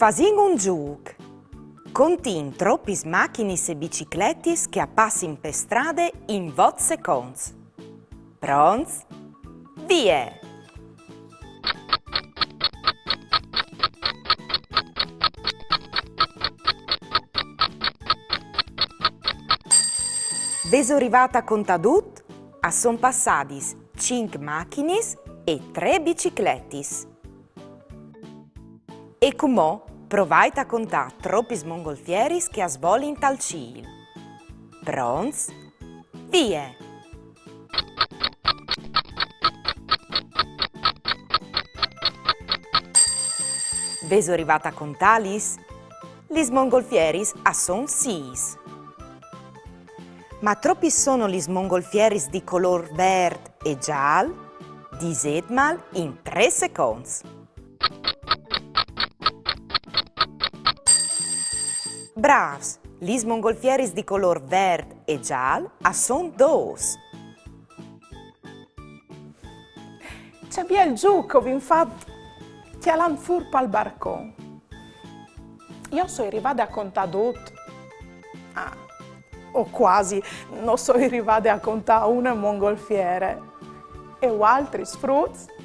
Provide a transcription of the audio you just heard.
Fasin un giug. Contin troppis machinis e biciclettis che appassin per strade in 20 seconds. Pronts? Vie! Veso arrivata con Tadut, a son passadis 5 machinis e 3 biciclettis. E comò provait a contare troppis mongolfieris che asvolin tal cil. Pronts? Vie! Veso arrivata a contalis? Lis mongolfieris a son 6. Ma troppi sono gli mongolfieris di color verde e giallo? Disetmal in 3 secondi. Bravs, gli mongolfieris di color verde e giallo son 2. C'è il giuco, infatti, che ha furpa al barcone. Io sono arrivata a contare tutto. O quasi, non sono arrivata a contare una mongolfiere. E altri frutti